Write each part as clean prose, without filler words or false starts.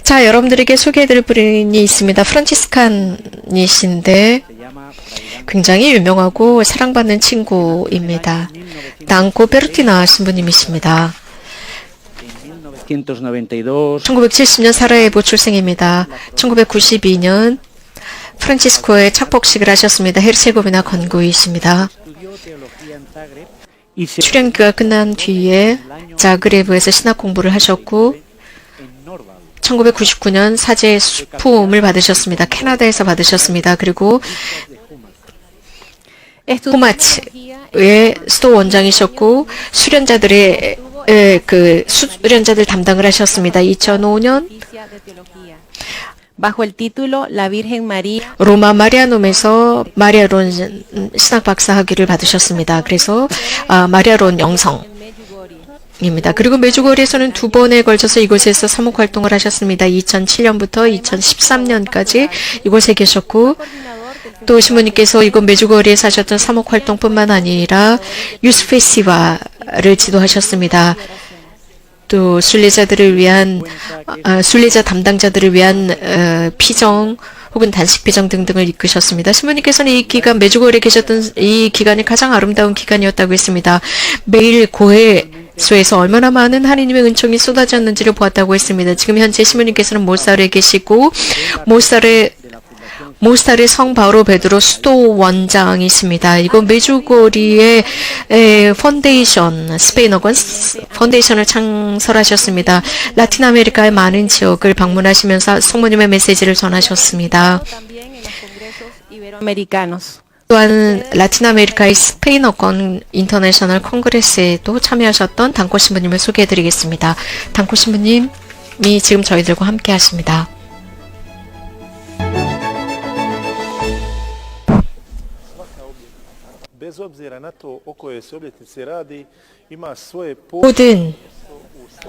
자, 여러분들에게 소개해드릴 분이 있습니다. 프란치스칸이신데 굉장히 유명하고 사랑받는 친구입니다. 낭코 베르티나 신부님이십니다. 1970년 사라예보 출생입니다. 1992년 프란치스코에 착복식을 하셨습니다. 헤르체고비나 건국이십니다. 출연기가 끝난 뒤에 자그레브에서 신학 공부를 하셨고 1999년 사제 수품을 받으셨습니다. 캐나다에서 받으셨습니다. 그리고 포마츠의 수도 원장이셨고 수련자들 담당을 하셨습니다. 2005년 로마 마리아놈에서 마리아론 신학 박사 학위를 받으셨습니다. 그래서 마리아론 영성입니다. 그리고 메주거리에서는 두 번에 걸쳐서 이곳에서 사목 활동을 하셨습니다. 2007년부터 2013년까지 이곳에 계셨고 또 신부님께서 이곳 메주거리에 사셨던 사목 활동뿐만 아니라 유스 페스티벌을 지도하셨습니다. 또 순례자 담당자들을 위한 피정 혹은 단식 피정 등등을 이끄셨습니다. 신부님께서는 이 기간 메주거리에 계셨던 이 기간이 가장 아름다운 기간이었다고 했습니다. 매일 고해소에서 얼마나 많은 하느님의 은총이 쏟아졌는지를 보았다고 했습니다. 지금 현재 신부님께서는 몰살에 계시고 모스타르 성 바오로 베드로 수도 원장이십니다. 이곳 메주거리의 스페인어권 펀데이션을 창설하셨습니다. 라틴 아메리카의 많은 지역을 방문하시면서 성모님의 메시지를 전하셨습니다. 또한 라틴 아메리카의 스페인어권 인터내셔널 콩그레스에도 참여하셨던 단코 신부님을 소개해드리겠습니다. 단코 신부님이 지금 저희들과 함께 하십니다. 모든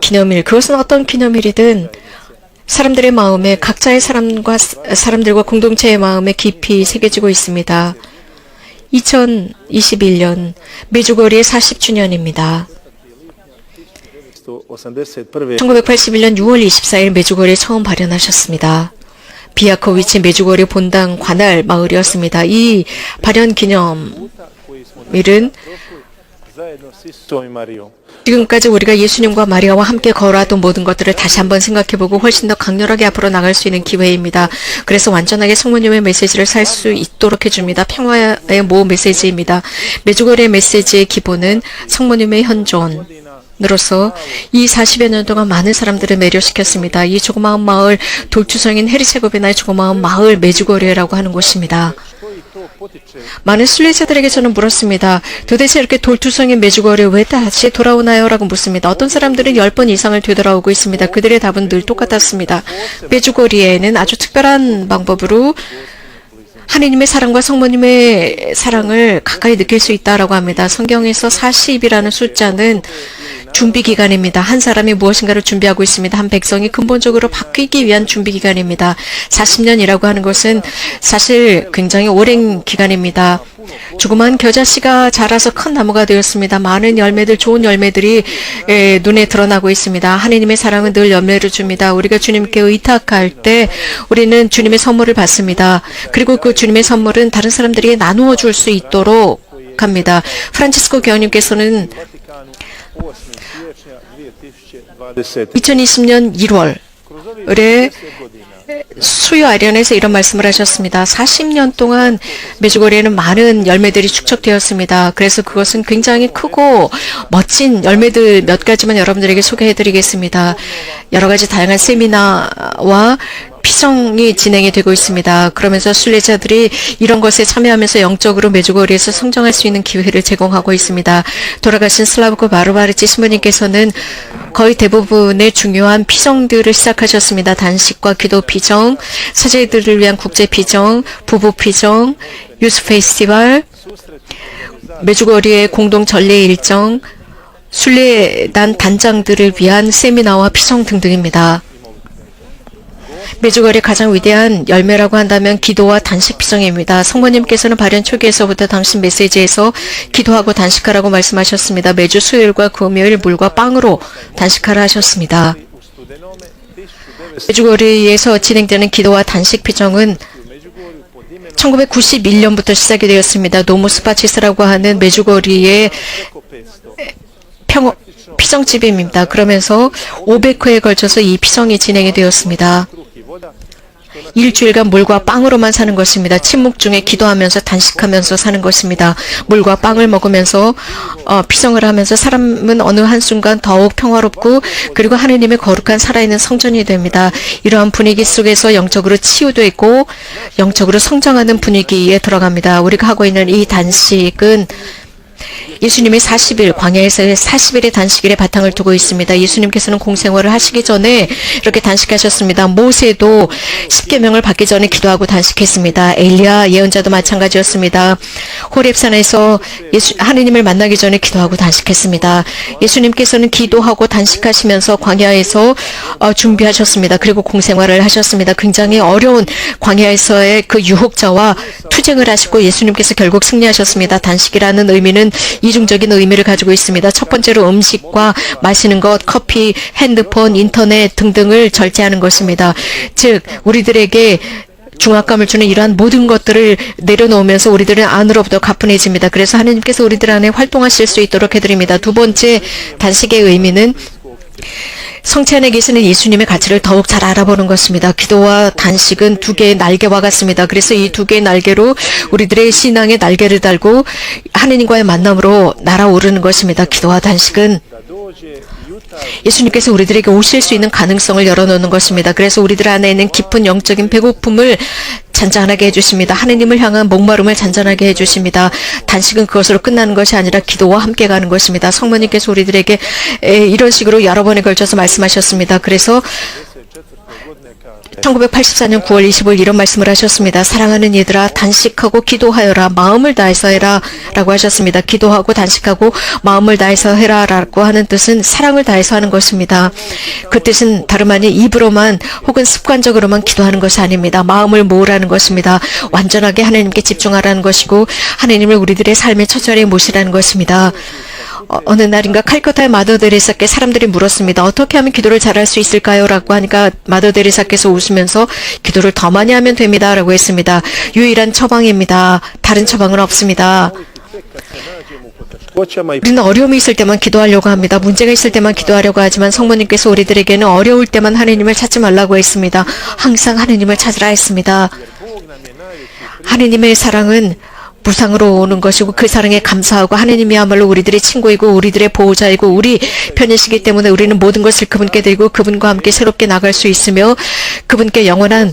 기념일, 그것은 어떤 기념일이든 사람들의 마음에 각자의 사람들과 공동체의 마음에 깊이 새겨지고 있습니다. 2021년 메주거리의 40주년입니다. 1981년 6월 24일 메주거리에 처음 발현하셨습니다. 비아코위치 메주거리 본당 관할 마을이었습니다. 이 발현 기념일은 지금까지 우리가 예수님과 마리아와 함께 걸어왔던 모든 것들을 다시 한번 생각해보고 훨씬 더 강렬하게 앞으로 나갈 수 있는 기회입니다. 그래서 완전하게 성모님의 메시지를 살 수 있도록 해줍니다. 평화의 모 메시지입니다. 메주거리의 메시지의 기본은 성모님의 현존 으로서 이 40여 년 동안 많은 사람들을 매료시켰습니다. 이 조그마한 마을, 돌투성인 헤르체고비나의 조그마한 마을 메주거리라고 하는 곳입니다. 많은 순례자들에게 저는 물었습니다. 도대체 이렇게 돌투성인 메주거리에 왜 다시 돌아오나요? 라고 묻습니다. 어떤 사람들은 10번 이상을 되돌아오고 있습니다. 그들의 답은 늘 똑같았습니다. 메주거리에는 아주 특별한 방법으로 하느님의 사랑과 성모님의 사랑을 가까이 느낄 수 있다라고 합니다. 성경에서 40이라는 숫자는 준비기간입니다. 한 사람이 무엇인가를 준비하고 있습니다. 한 백성이 근본적으로 바뀌기 위한 준비기간입니다. 40년이라고 하는 것은 사실 굉장히 오랜 기간입니다. 조그만 겨자씨가 자라서 큰 나무가 되었습니다. 많은 열매들, 좋은 열매들이 눈에 드러나고 있습니다. 하느님의 사랑은 늘 열매를 줍니다. 우리가 주님께 의탁할 때 우리는 주님의 선물을 받습니다. 그리고 그 주님의 선물은 다른 사람들에게 나누어 줄 수 있도록 합니다. 프란치스코 교황님께서는 2020년 1월에 수요 아련에서 이런 말씀을 하셨습니다. 40년 동안 메주거리에는 많은 열매들이 축적되었습니다. 그래서 그것은 굉장히 크고 멋진 열매들 몇 가지만 여러분들에게 소개해드리겠습니다. 여러 가지 다양한 세미나와 피정이 진행이 되고 있습니다. 그러면서 순례자들이 이런 것에 참여하면서 영적으로 메주거리에서 성장할 수 있는 기회를 제공하고 있습니다. 돌아가신 슬라브코 바르바르치 신부님께서는 거의 대부분의 중요한 피정들을 시작하셨습니다. 단식과 기도 피정, 사제들을 위한 국제 피정, 부부 피정, 유스 페스티벌, 메주거리의 공동 전례 일정, 순례단 단장들을 위한 세미나와 피정 등등입니다. 메주거리의 가장 위대한 열매라고 한다면 기도와 단식 피정입니다. 성모님께서는 발현 초기에서부터 당신 메시지에서 기도하고 단식하라고 말씀하셨습니다. 매주 수요일과 금요일 물과 빵으로 단식하라 하셨습니다. 메주거리에서 진행되는 기도와 단식 피정은 1991년부터 시작이 되었습니다. 노모스파치스라고 하는 메주거리의 피정집입니다. 그러면서 500회에 걸쳐서 이 피정이 진행이 되었습니다. 일주일간 물과 빵으로만 사는 것입니다. 침묵 중에 기도하면서 단식하면서 사는 것입니다. 물과 빵을 먹으면서 피정을 하면서 사람은 어느 한순간 더욱 평화롭고 그리고 하느님의 거룩한 살아있는 성전이 됩니다. 이러한 분위기 속에서 영적으로 치유되고 영적으로 성장하는 분위기에 들어갑니다. 우리가 하고 있는 이 단식은 예수님이 40일, 광야에서의 40일의 단식일에 바탕을 두고 있습니다. 예수님께서는 공생활을 하시기 전에 이렇게 단식하셨습니다. 모세도 십계명을 받기 전에 기도하고 단식했습니다. 엘리야 예언자도 마찬가지였습니다. 호렙산에서 하느님을 만나기 전에 기도하고 단식했습니다. 예수님께서는 기도하고 단식하시면서 광야에서 준비하셨습니다. 그리고 공생활을 하셨습니다. 굉장히 어려운 광야에서의 그 유혹자와 투쟁을 하시고 예수님께서 결국 승리하셨습니다. 단식이라는 의미는 이중적인 의미를 가지고 있습니다. 첫 번째로 음식과 마시는 것, 커피, 핸드폰, 인터넷 등등을 절제하는 것입니다. 즉 우리들에게 중압감을 주는 이러한 모든 것들을 내려놓으면서 우리들은 안으로부터 가뿐해집니다. 그래서 하느님께서 우리들 안에 활동하실 수 있도록 해드립니다. 두 번째 단식의 의미는 성체 안에 계시는 예수님의 가치를 더욱 잘 알아보는 것입니다. 기도와 단식은 두 개의 날개와 같습니다. 그래서 이 두 개의 날개로 우리들의 신앙의 날개를 달고 하느님과의 만남으로 날아오르는 것입니다. 기도와 단식은 예수님께서 우리들에게 오실 수 있는 가능성을 열어놓는 것입니다. 그래서 우리들 안에 있는 깊은 영적인 배고픔을 잔잔하게 해주십니다. 하느님을 향한 목마름을 잔잔하게 해주십니다. 단식은 그것으로 끝나는 것이 아니라 기도와 함께 가는 것입니다. 성모님께서 우리들에게 이런 식으로 여러 번에 걸쳐서 말씀하셨습니다. 그래서 1984년 9월 25일 이런 말씀을 하셨습니다. 사랑하는 얘들아 단식하고 기도하여라 마음을 다해서 해라 라고 하셨습니다. 기도하고 단식하고 마음을 다해서 해라 라고 하는 뜻은 사랑을 다해서 하는 것입니다. 그 뜻은 다름 아닌 입으로만 혹은 습관적으로만 기도하는 것이 아닙니다. 마음을 모으라는 것입니다. 완전하게 하나님께 집중하라는 것이고 하나님을 우리들의 삶의 첫 자리에 모시라는 것입니다. 어느 날인가 칼커타의 마더 데레사께 사람들이 물었습니다. 어떻게 하면 기도를 잘할 수 있을까요? 라고 하니까 마더 데레사께서 웃으면서 기도를 더 많이 하면 됩니다. 라고 했습니다. 유일한 처방입니다. 다른 처방은 없습니다. 우리는 어려움이 있을 때만 기도하려고 합니다. 문제가 있을 때만 기도하려고 하지만 성모님께서 우리들에게는 어려울 때만 하느님을 찾지 말라고 했습니다. 항상 하느님을 찾으라 했습니다. 하느님의 사랑은 무상으로 오는 것이고 그 사랑에 감사하고 하느님이야말로 우리들의 친구이고 우리들의 보호자이고 우리 편이시기 때문에 우리는 모든 것을 그분께 드리고 그분과 함께 새롭게 나갈 수 있으며 그분께 영원한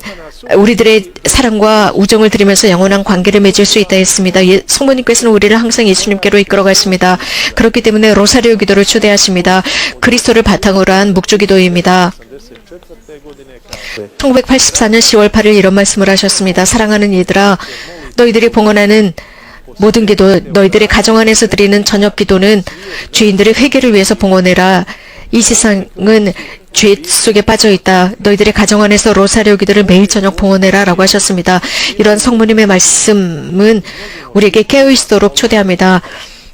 우리들의 사랑과 우정을 드리면서 영원한 관계를 맺을 수 있다 했습니다. 성모님께서는 우리를 항상 예수님께로 이끌어 가십니다. 그렇기 때문에 로사리오 기도를 초대하십니다. 그리스도를 바탕으로 한 묵주기도입니다. 1984년 10월 8일 이런 말씀을 하셨습니다. 사랑하는 얘들아 너희들이 봉헌하는 모든 기도, 너희들의 가정 안에서 드리는 저녁 기도는 죄인들의 회개를 위해서 봉헌해라. 이 세상은 죄 속에 빠져있다. 너희들의 가정 안에서 로사리오 기도를 매일 저녁 봉헌해라 라고 하셨습니다. 이런 성모님의 말씀은 우리에게 깨어있도록 초대합니다.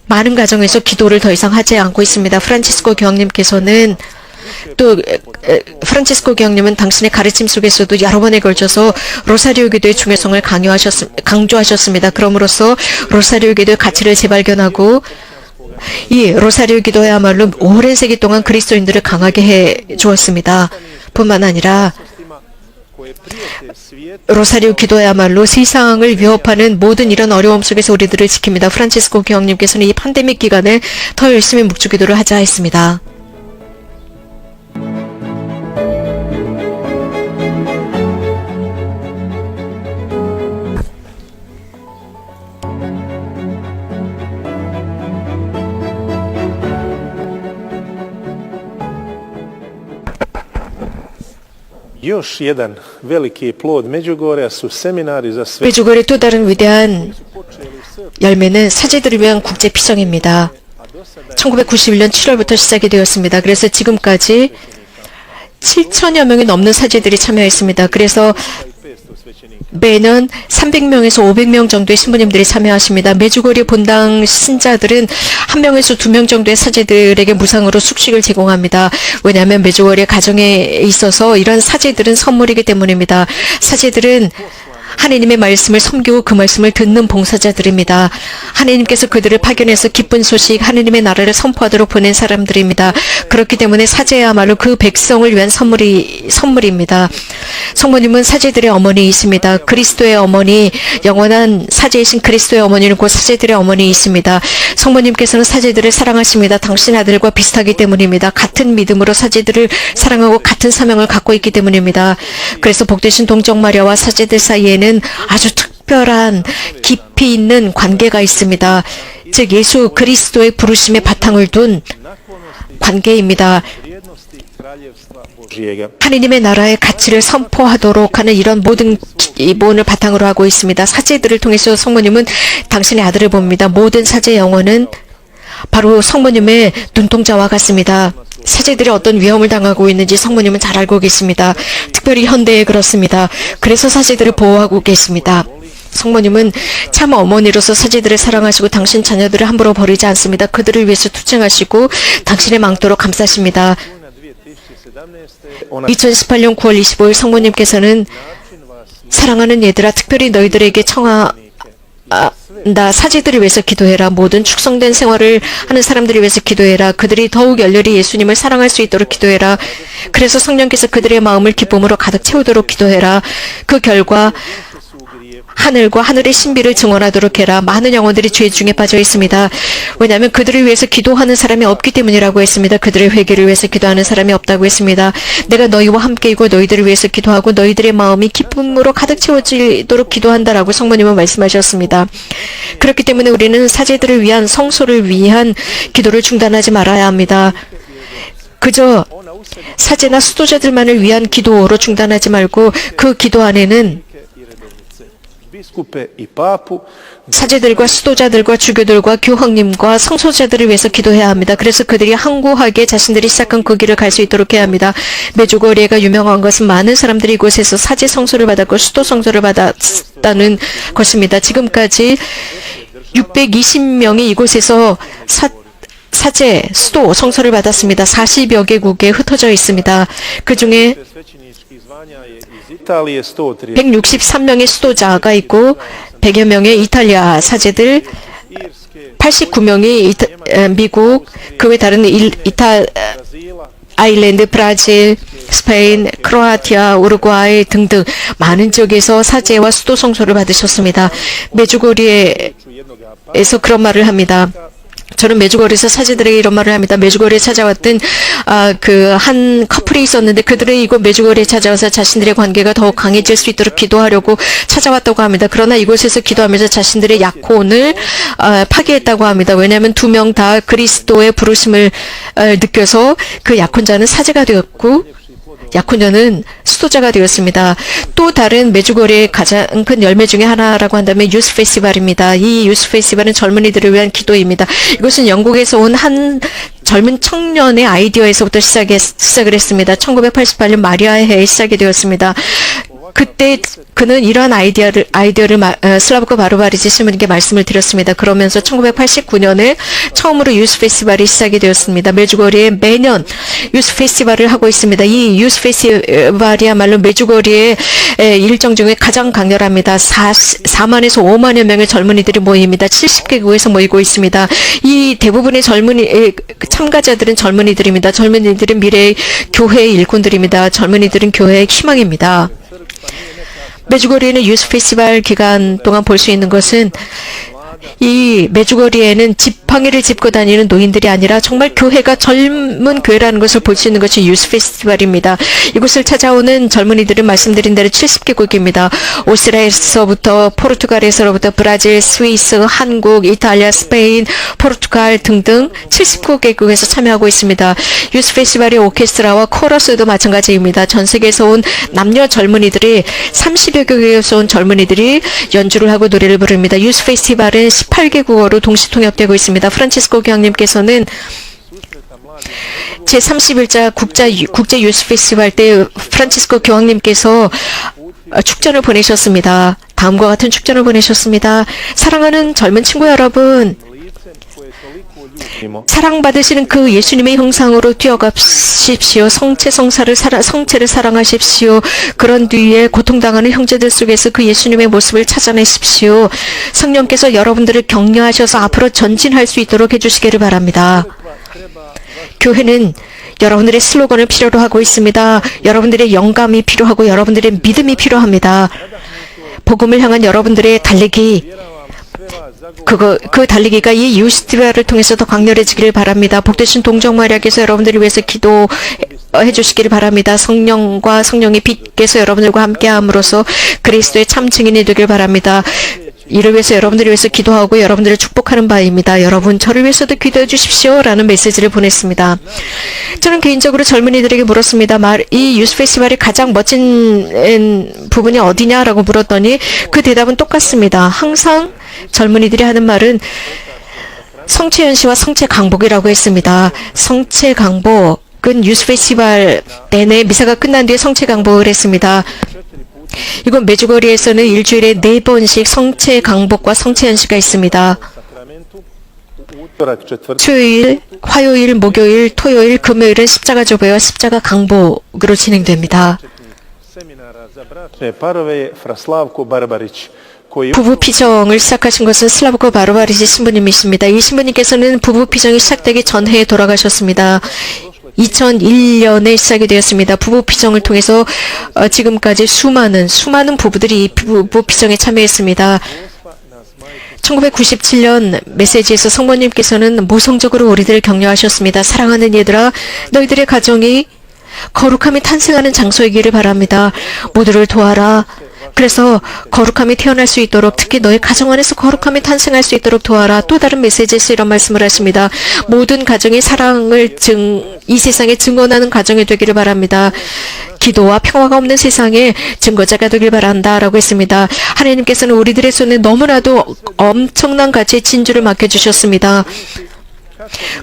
많은 가정에서 기도를 더 이상 하지 않고 있습니다. 프란치스코 교황님께서는 또 프란치스코 교황님은 당신의 가르침 속에서도 여러 번에 걸쳐서 로사리오 기도의 중요성을 강조하셨습니다. 그럼으로써 로사리오 기도의 가치를 재발견하고 이 로사리오 기도야말로 오랜 세기 동안 그리스도인들을 강하게 해 주었습니다. 뿐만 아니라 로사리오 기도야말로 세상을 위협하는 모든 이런 어려움 속에서 우리들을 지킵니다. 프란치스코 교황님께서는 이 팬데믹 기간에 더 열심히 묵주기도를 하자 했습니다. Još jedan veliki plod Međugorja su seminari za sve. 메주거리의 또 다른 위대한 열매는 사제들을 위한 국제 피정입니다. 1991년 7월부터 시작이 되었습니다. 그래서 지금까지 7천여 명이 넘는 사제들이 참여했습니다. 그래서 매년 300명에서 500명 정도의 신부님들이 참여하십니다. 메주거리 본당 신자들은 1명에서 2명 정도의 사제들에게 무상으로 숙식을 제공합니다. 왜냐하면 메주거리 가정에 있어서 이런 사제들은 선물이기 때문입니다. 사제들은 하나님의 말씀을 섬기고 그 말씀을 듣는 봉사자들입니다. 하나님께서 그들을 파견해서 기쁜 소식, 하나님의 나라를 선포하도록 보낸 사람들입니다. 그렇기 때문에 사제야말로 그 백성을 위한 선물입니다. 성모님은 사제들의 어머니이십니다. 그리스도의 어머니, 영원한 사제이신 그리스도의 어머니는 곧 사제들의 어머니이십니다. 성모님께서는 사제들을 사랑하십니다. 당신 아들과 비슷하기 때문입니다. 같은 믿음으로 사제들을 사랑하고 같은 사명을 갖고 있기 때문입니다. 그래서 복되신 동정 마리아와 사제들 사이에는 아주 특별한 깊이 있는 관계가 있습니다. 즉 예수 그리스도의 부르심의 바탕을 둔 관계입니다. 하느님의 나라의 가치를 선포하도록 하는 이런 모든 기본을 바탕으로 하고 있습니다. 사제들을 통해서 성모님은 당신의 아들을 봅니다. 모든 사제 영혼은 바로 성모님의 눈동자와 같습니다. 사제들이 어떤 위험을 당하고 있는지 성모님은 잘 알고 계십니다. 특별히 현대에 그렇습니다. 그래서 사제들을 보호하고 계십니다. 성모님은 참 어머니로서 사제들을 사랑하시고 당신 자녀들을 함부로 버리지 않습니다. 그들을 위해서 투쟁하시고 당신의 망토로 감싸십니다. 2018년 9월 25일 성모님께서는 사랑하는 얘들아, 특별히 너희들에게 나 사제들을 위해서 기도해라. 모든 축성된 생활을 하는 사람들을 위해서 기도해라. 그들이 더욱 열렬히 예수님을 사랑할 수 있도록 기도해라. 그래서 성령께서 그들의 마음을 기쁨으로 가득 채우도록 기도해라. 그 결과 하늘과 하늘의 신비를 증언하도록 해라. 많은 영혼들이 죄 중에 빠져 있습니다. 왜냐하면 그들을 위해서 기도하는 사람이 없기 때문이라고 했습니다. 그들의 회개를 위해서 기도하는 사람이 없다고 했습니다. 내가 너희와 함께이고 너희들을 위해서 기도하고 너희들의 마음이 기쁨으로 가득 채워지도록 기도한다라고 성모님은 말씀하셨습니다. 그렇기 때문에 우리는 사제들을 위한, 성소를 위한 기도를 중단하지 말아야 합니다. 그저 사제나 수도자들만을 위한 기도로 중단하지 말고 그 기도 안에는 사제들과 수도자들과 주교들과 교황님과 성소자들을 위해서 기도해야 합니다. 그래서 그들이 항구하게 자신들이 시작한 그 길을 갈 수 있도록 해야 합니다. 메주거리에가 유명한 것은 많은 사람들이 이곳에서 사제 성소를 받았고 수도 성소를 받았다는 것입니다. 지금까지 620명이 이곳에서 사제, 수도, 성소를 받았습니다. 40여 개국에 흩어져 있습니다. 그 중에 163명의 수도자가 있고 100여 명의 이탈리아 사제들, 89명이 미국, 그 외 다른 아일랜드, 브라질, 스페인, 크로아티아, 우루과이 등등 많은 지역에서 사제와 수도 성소를 받으셨습니다. 메주거리에서 그런 말을 합니다. 저는 메주거리에서 사제들에게 이런 말을 합니다. 메주거리에 찾아왔던 그 한 커플이 있었는데 그들은 이곳 메주거리에 찾아와서 자신들의 관계가 더욱 강해질 수 있도록 기도하려고 찾아왔다고 합니다. 그러나 이곳에서 기도하면서 자신들의 약혼을 파기했다고 합니다. 왜냐하면 2명 다 그리스도의 부르심을 느껴서 그 약혼자는 사제가 되었고 약혼자는 수도자가 되었습니다. 또 다른 메주거리의 가장 큰 열매 중에 하나라고 한다면 유스 페스티벌입니다. 이 유스 페스티벌은 젊은이들을 위한 기도입니다. 이것은 영국에서 온 한 젊은 청년의 아이디어에서부터 시작을 했습니다. 1988년 마리아의 해에 시작이 되었습니다. 그때 그는 이러한 아이디어를 슬라브코 바르바리지 신부님께 말씀을 드렸습니다. 그러면서 1989년에 처음으로 유스 페스티벌이 시작이 되었습니다. 메주거리에 매년 유스 페스티벌을 하고 있습니다. 이 유스 페스티벌이야말로 메주거리의 일정 중에 가장 강렬합니다. 4만에서 5만여 명의 젊은이들이 모입니다. 70개국에서 모이고 있습니다. 이 대부분의 참가자들은 젊은이들입니다. 젊은이들은 미래의 교회의 일꾼들입니다. 젊은이들은 교회의 희망입니다. 메주거리에는 유스 페스티벌 기간 동안 볼 수 있는 것은 이 메주거리에는 지팡이를 짚고 다니는 노인들이 아니라 정말 교회가 젊은 교회라는 것을 볼 수 있는 것이 유스 페스티벌입니다. 이곳을 찾아오는 젊은이들은 말씀드린 대로 70개국입니다. 오스트리아에서부터 포르투갈에서부터 브라질, 스위스, 한국, 이탈리아, 스페인, 포르투갈 등등 70개국에서 참여하고 있습니다. 유스 페스티벌의 오케스트라와 코러스도 마찬가지입니다. 전 세계에서 온 남녀 젊은이들이 30여 개국에서 온 젊은이들이 연주를 하고 노래를 부릅니다. 유스 페스티벌은 18개국어로 동시 통역되고 있습니다. 프란치스코 교황님께서는 제31차 국제 유스 페스티벌 때 프란치스코 교황님께서 축전을 보내셨습니다. 다음과 같은 축전을 보내셨습니다. 사랑하는 젊은 친구 여러분, 사랑받으시는 그 예수님의 형상으로 뛰어가십시오. 성체를 사랑하십시오. 그런 뒤에 고통당하는 형제들 속에서 그 예수님의 모습을 찾아내십시오. 성령께서 여러분들을 격려하셔서 앞으로 전진할 수 있도록 해주시기를 바랍니다. 교회는 여러분들의 슬로건을 필요로 하고 있습니다. 여러분들의 영감이 필요하고 여러분들의 믿음이 필요합니다. 복음을 향한 여러분들의 달리기, 그 달리기가 이 유스티바를 통해서 더 강렬해지기를 바랍니다. 복되신 동정마리아께서 여러분들을 위해서 기도해 주시기를 바랍니다. 성령과 성령의 빛께서 여러분들과 함께함으로써 그리스도의 참 증인이 되길 바랍니다. 이를 위해서 여러분들을 위해서 기도하고 여러분들을 축복하는 바입니다. 여러분 저를 위해서도 기도해 주십시오 라는 메시지를 보냈습니다. 저는 개인적으로 젊은이들에게 물었습니다. 이 유스 페스티벌의 가장 멋진 부분이 어디냐라고 물었더니 그 대답은 똑같습니다. 항상 젊은이들이 하는 말은 성체연시와 성체강복이라고 했습니다. 성체강복은 유스 페스티벌 내내 미사가 끝난 뒤에 성체강복을 했습니다. 이곳 메주거리에서는 일주일에 4번씩 성체강복과 성체연시가 있습니다. 수요일, 화요일, 목요일, 토요일, 금요일은 십자가 조배와 십자가 강복으로 진행됩니다. 부부 피정을 시작하신 것은 슬라브코 바르바리치 신부님이십니다. 이 신부님께서는 부부 피정이 시작되기 전해에 돌아가셨습니다. 2001년에 시작이 되었습니다. 부부 피정을 통해서 지금까지 수많은 부부들이 이 부부 피정에 참여했습니다. 1997년 메시지에서 성모님께서는 모성적으로 우리들을 격려하셨습니다. 사랑하는 얘들아, 너희들의 가정이 거룩함이 탄생하는 장소이기를 바랍니다. 모두를 도와라. 그래서 거룩함이 태어날 수 있도록, 특히 너의 가정 안에서 거룩함이 탄생할 수 있도록 도와라. 또 다른 메시지에서 이런 말씀을 하십니다. 모든 가정이 사랑을 이 세상에 증언하는 가정이 되기를 바랍니다. 기도와 평화가 없는 세상에 증거자가 되길 바란다 라고 했습니다. 하나님께서는 우리들의 손에 너무나도 엄청난 가치의 진주를 맡겨주셨습니다.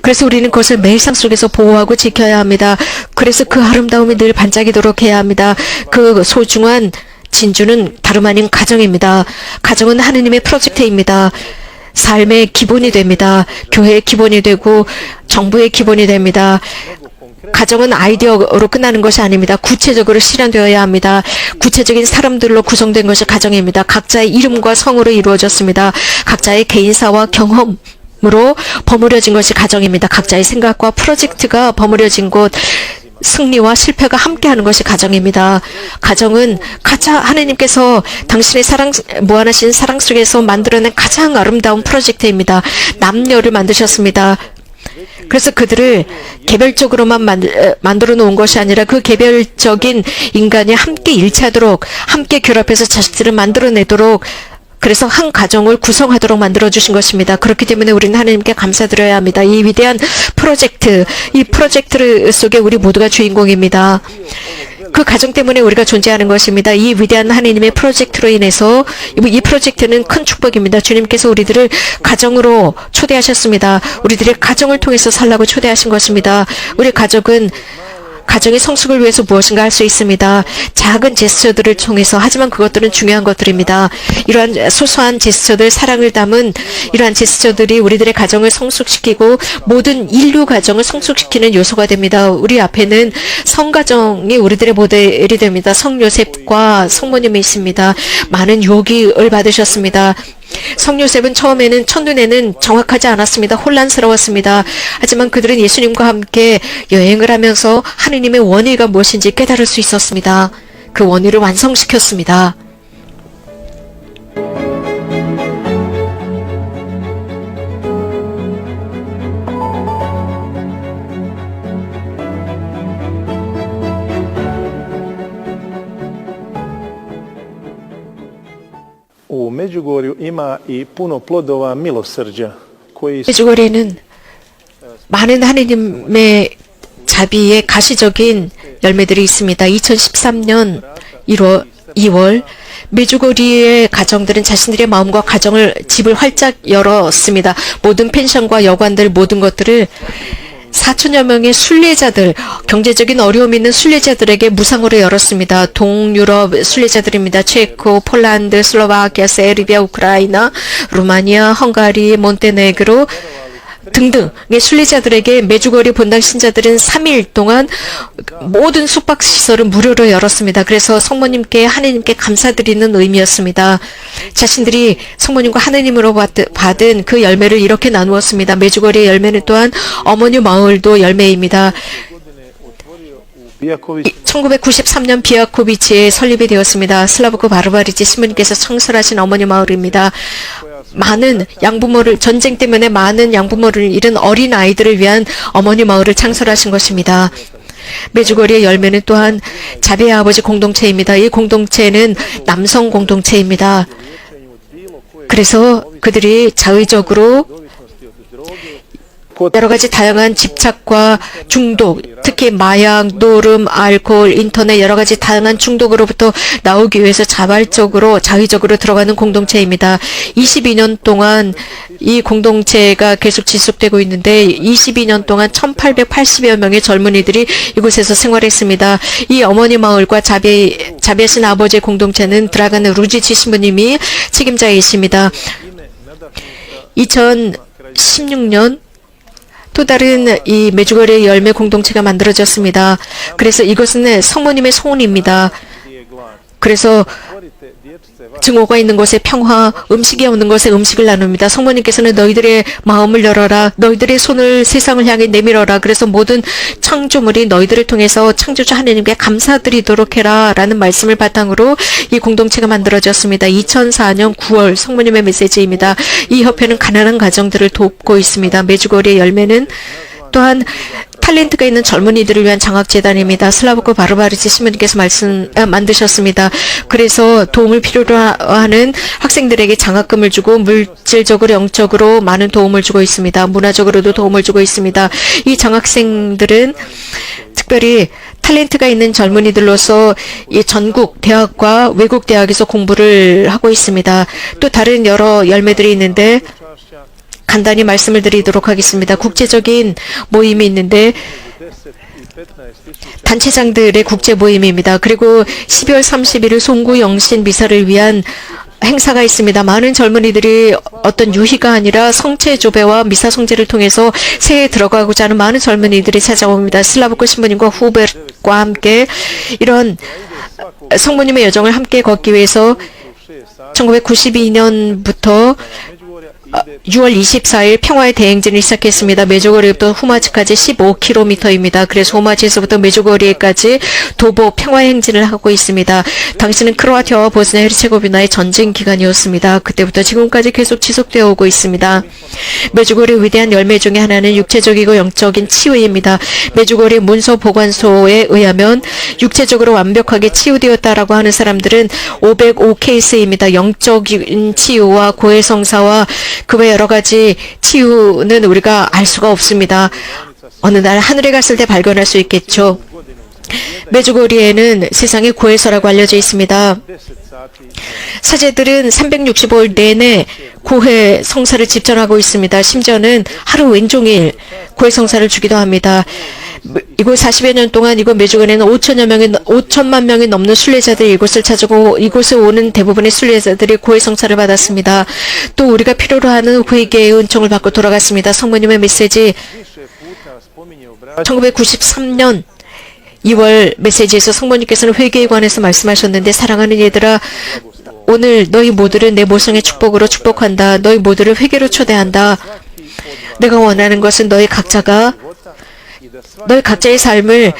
그래서 우리는 그것을 매일 삶 속에서 보호하고 지켜야 합니다. 그래서 그 아름다움이 늘 반짝이도록 해야 합니다. 그 소중한 진주는 다름 아닌 가정입니다. 가정은 하느님의 프로젝트입니다. 삶의 기본이 됩니다. 교회의 기본이 되고 정부의 기본이 됩니다. 가정은 아이디어로 끝나는 것이 아닙니다. 구체적으로 실현되어야 합니다. 구체적인 사람들로 구성된 것이 가정입니다. 각자의 이름과 성으로 이루어졌습니다. 각자의 개인사와 경험으로 버무려진 것이 가정입니다. 각자의 생각과 프로젝트가 버무려진 곳, 승리와 실패가 함께하는 것이 가정입니다. 가정은 하나님께서 당신의 무한하신 사랑 속에서 만들어낸 가장 아름다운 프로젝트입니다. 남녀를 만드셨습니다. 그래서 그들을 개별적으로만 만들어 놓은 것이 아니라 그 개별적인 인간이 함께 일치하도록, 함께 결합해서 자식들을 만들어내도록, 그래서 한 가정을 구성하도록 만들어주신 것입니다. 그렇기 때문에 우리는 하나님께 감사드려야 합니다. 이 위대한 프로젝트, 이 프로젝트 속에 우리 모두가 주인공입니다. 그 가정 때문에 우리가 존재하는 것입니다. 이 위대한 하나님의 프로젝트로 인해서 이 프로젝트는 큰 축복입니다. 주님께서 우리들을 가정으로 초대하셨습니다. 우리들의 가정을 통해서 살라고 초대하신 것입니다. 우리 가정의 성숙을 위해서 무엇인가 할 수 있습니다. 작은 제스처들을 통해서, 하지만 그것들은 중요한 것들입니다. 이러한 소소한 제스처들, 사랑을 담은 이러한 제스처들이 우리들의 가정을 성숙시키고 모든 인류 가정을 성숙시키는 요소가 됩니다. 우리 앞에는 성가정이 우리들의 모델이 됩니다. 성요셉과 성모님이 있습니다. 많은 유혹을 받으셨습니다. 성요셉은 처음에는 첫눈에는 정확하지 않았습니다. 혼란스러웠습니다. 하지만 그들은 예수님과 함께 여행을 하면서 하느님의 원의가 무엇인지 깨달을 수 있었습니다. 그 원의를 완성시켰습니다. U Međugorju ima i puno plodova milosrđa koji su 메주거리에는 많은 하느님의 자비의 가시적인 열매들이 있습니다. 2013년 2월 메주거리의 가정들은 자신들의 마음과 집을 활짝 열었습니다. 모든 펜션과 여관들 모든 것들을 4천여 명의 순례자들, 경제적인 어려움 있는 순례자들에게 무상으로 열었습니다. 동유럽 순례자들입니다. 체코, 폴란드, 슬로바키아, 세르비아, 우크라이나, 루마니아, 헝가리, 몬테네그로 등등의 순례자들에게 메주거리 본당 신자들은 3일 동안 모든 숙박시설을 무료로 열었습니다. 그래서 성모님께 하느님께 감사드리는 의미였습니다. 자신들이 성모님과 하느님으로 받은 그 열매를 이렇게 나누었습니다. 메주거리의 열매는 또한 어머니 마을도 열매입니다. 1993년 비아코비치에 설립이 되었습니다. 슬라브코 바르바리치 신부님께서 창설하신 어머니 마을입니다. 많은 양부모를, 전쟁 때문에 많은 양부모를 잃은 어린 아이들을 위한 어머니 마을을 창설하신 것입니다. 메주거리의 열매는 또한 자비의 아버지 공동체입니다. 이 공동체는 남성 공동체입니다. 그래서 그들이 자의적으로 여러 가지 다양한 집착과 중독, 특히 마약, 노름, 알코올, 인터넷 여러 가지 다양한 중독으로부터 나오기 위해서 자발적으로, 자의적으로 들어가는 공동체입니다. 22년 동안 이 공동체가 계속 지속되고 있는데 22년 동안 1880여 명의 젊은이들이 이곳에서 생활했습니다. 이 어머니 마을과 자비하신 아버지의 공동체는 드라간 루지치 신부님이 책임자이십니다. 2016년 또 다른 이 메주거리의 열매 공동체가 만들어졌습니다. 그래서 이것은 성모님의 소원입니다. 그래서 증오가 있는 곳에 평화, 음식이 없는 곳에 음식을 나눕니다. 성모님께서는 너희들의 마음을 열어라. 너희들의 손을 세상을 향해 내밀어라. 그래서 모든 창조물이 너희들을 통해서 창조주 하나님께 감사드리도록 해라. 라는 말씀을 바탕으로 이 공동체가 만들어졌습니다. 2004년 9월 성모님의 메시지입니다. 이 협회는 가난한 가정들을 돕고 있습니다. 메주거리의 열매는 또한 탤런트가 있는 젊은이들을 위한 장학재단입니다. 슬라브코 바르바리치 신부님께서 만드셨습니다. 그래서 도움을 필요로 하는 학생들에게 장학금을 주고 물질적으로 영적으로 많은 도움을 주고 있습니다. 문화적으로도 도움을 주고 있습니다. 이 장학생들은 특별히 탤런트가 있는 젊은이들로서 이 전국 대학과 외국 대학에서 공부를 하고 있습니다. 또 다른 여러 열매들이 있는데 간단히 말씀을 드리도록 하겠습니다. 국제적인 모임이 있는데 단체장들의 국제 모임입니다. 그리고 12월 31일 송구 영신 미사를 위한 행사가 있습니다. 많은 젊은이들이 어떤 유희가 아니라 성체 조배와 미사 성제를 통해서 새해에 들어가고자 하는 많은 젊은이들이 찾아옵니다. 슬라브코 신부님과 후배과 함께 이런 성모님의 여정을 함께 걷기 위해서 1992년부터 6월 24일 평화의 대행진을 시작했습니다. 메주거리부터 후마치까지 15km입니다. 그래서 후마치에서부터 메주거리까지 도보 평화의 행진을 하고 있습니다. 당시는 크로아티아와 보스니아 헤르체고비나의 전쟁 기간이었습니다. 그때부터 지금까지 계속 지속되어 오고 있습니다. 메주거리의 위대한 열매 중에 하나는 육체적이고 영적인 치유입니다. 메주거리 문서 보관소에 의하면 육체적으로 완벽하게 치유되었다라고 하는 사람들은 505케이스입니다. 영적인 치유와 고해성사와 그 외 여러 가지 치유는 우리가 알 수가 없습니다. 어느 날 하늘에 갔을 때 발견할 수 있겠죠. 메주거리에는 세상의 고해서라고 알려져 있습니다. 사제들은 365일 내내 고해 성사를 집전하고 있습니다. 심지어는 하루 왼종일 고해 성사를 주기도 합니다. 이곳 40여 년 동안 이곳 메주거리에는 5천만 명이 넘는 순례자들이 이곳을 찾고 이곳에 오는 대부분의 순례자들이 고해 성사를 받았습니다. 또 우리가 필요로 하는 회개의 은총을 받고 돌아갔습니다. 성모님의 메시지 1993년 2월 메시지에서 성모님께서는 회개에 관해서 말씀하셨는데 사랑하는 얘들아 오늘 너희 모두를 내 모성의 축복으로 축복한다. 너희 모두를 회개로 초대한다. 내가 원하는 것은 너희 각자의 삶을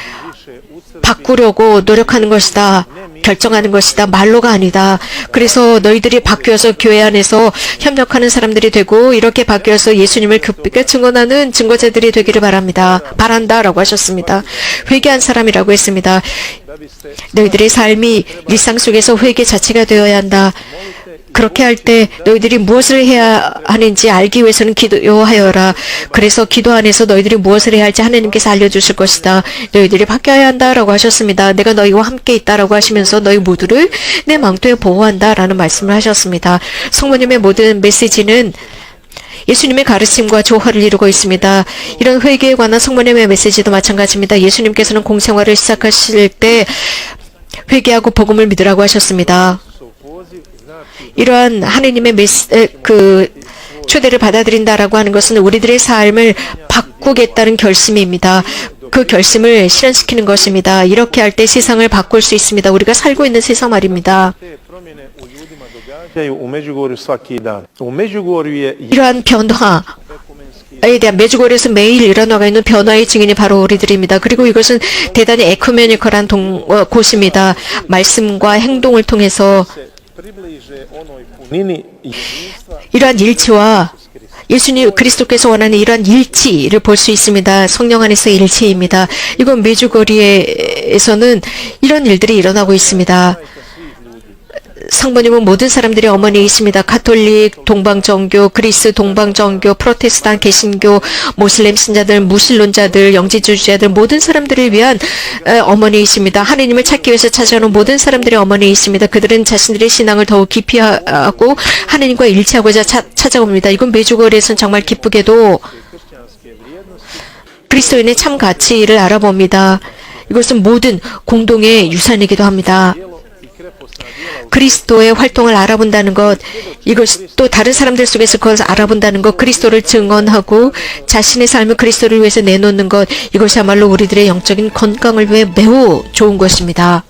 바꾸려고 노력하는 것이다. 결정하는 것이다. 말로가 아니다. 그래서 너희들이 바뀌어서 교회 안에서 협력하는 사람들이 되고 이렇게 바뀌어서 예수님을 급하게 증언하는 증거자들이 되기를 바란다 라고 하셨습니다. 회개한 사람이라고 했습니다. 너희들의 삶이 일상 속에서 회개 자체가 되어야 한다. 그렇게 할 때 너희들이 무엇을 해야 하는지 알기 위해서는 기도하여라. 그래서 기도 안에서 너희들이 무엇을 해야 할지 하나님께서 알려주실 것이다. 너희들이 바뀌어야 한다라고 하셨습니다. 내가 너희와 함께 있다라고 하시면서 너희 모두를 내 망토에 보호한다라는 말씀을 하셨습니다. 성모님의 모든 메시지는 예수님의 가르침과 조화를 이루고 있습니다. 이런 회개에 관한 성모님의 메시지도 마찬가지입니다. 예수님께서는 공생활을 시작하실 때 회개하고 복음을 믿으라고 하셨습니다. 이러한 하느님의 초대를 받아들인다라고 하는 것은 우리들의 삶을 바꾸겠다는 결심입니다. 그 결심을 실현시키는 것입니다. 이렇게 할 때 세상을 바꿀 수 있습니다. 우리가 살고 있는 세상 말입니다. u Međugorju svaki dan. U Međugorju je 이러한 변화에 대한 메주고리에서 매일 일어나고 있는 변화의 증인이 바로 우리들입니다. 그리고 이것은 대단히 에쿠메니컬한 곳입니다. 말씀과 행동을 통해서 približe onoj punini 이러한 일치와 예수님 그리스도께서 원하는 이러한 일치를 볼 수 있습니다. 성령 안에서의 일치입니다. 이건 메주거리에서는 이런 일들이 일어나고 있습니다. 성모님은 모든 사람들의 어머니이십니다. 가톨릭, 동방정교, 그리스 동방정교, 프로테스탄, 개신교, 모슬렘 신자들, 무신론자들, 영지주의자들 모든 사람들을 위한 어머니이십니다. 하느님을 찾기 위해서 찾아오는 모든 사람들의 어머니이십니다. 그들은 자신들의 신앙을 더욱 깊이 하고 하느님과 일치하고자 찾아옵니다. 이건 메주거리에서는 정말 기쁘게도 그리스도인의 참 가치를 알아봅니다. 이것은 모든 공동의 유산이기도 합니다. 그리스도의 활동을 알아본다는 것, 이것 또 다른 사람들 속에서 그것을 알아본다는 것, 그리스도를 증언하고 자신의 삶을 그리스도를 위해서 내놓는 것, 이것이야말로 우리들의 영적인 건강을 위해 매우 좋은 것입니다.